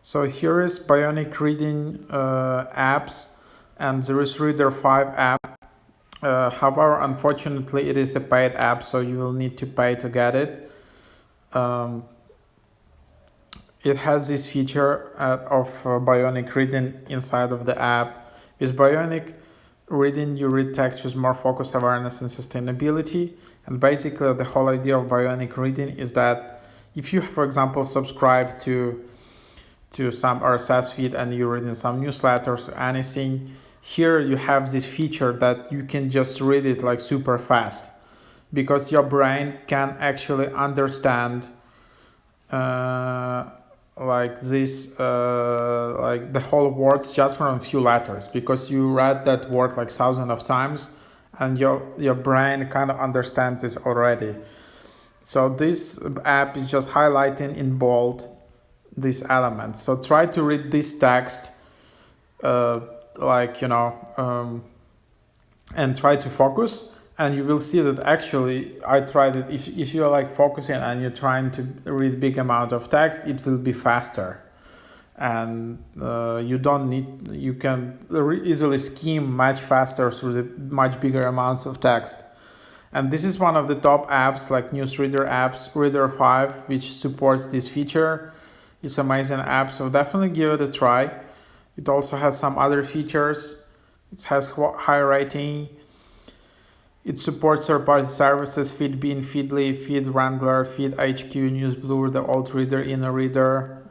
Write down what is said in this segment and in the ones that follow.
So here is BIONIC reading apps, and there is REEDER5 app. However, unfortunately, it is a paid app, so you will need to pay to get it. It has this feature of BIONIC reading inside of the app. With BIONIC reading, you read text with more focused awareness and sustainability. And basically, the whole idea of BIONIC reading is that if you, for example, subscribe to some RSS feed and you're reading some newsletters or anything, here you have this feature that you can just read it like super fast, because your brain can actually understand like this like the whole words just from a few letters, because you read that word like thousands of times and your brain kind of understands this already. So this app is just highlighting in bold these elements. So try to read this text and try to focus, and you will see that actually I tried it. If you're like focusing and you're trying to read big amount of text, it will be faster, and you can easily skim much faster through the much bigger amounts of text. And this is one of the top apps, like newsreader apps, REEDER5, which supports this feature. It's an amazing app, so definitely give it a try. It also has some other features. It has high rating. It supports third-party services: Feedbean, Feedly, Feed Wrangler, Feed HQ, NewsBlur, the Alt Reader, Inner Reader.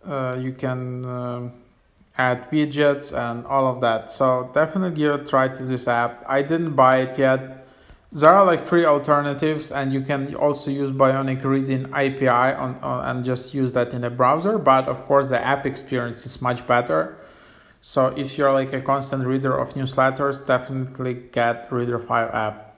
You can add widgets and all of that. So definitely give a try to this app. I didn't buy it yet. There are like free alternatives, and you can also use BIONIC reading API and just use that in a browser. But of course, the app experience is much better. So if you're like a constant reader of newsletters, definitely get REEDER5 app.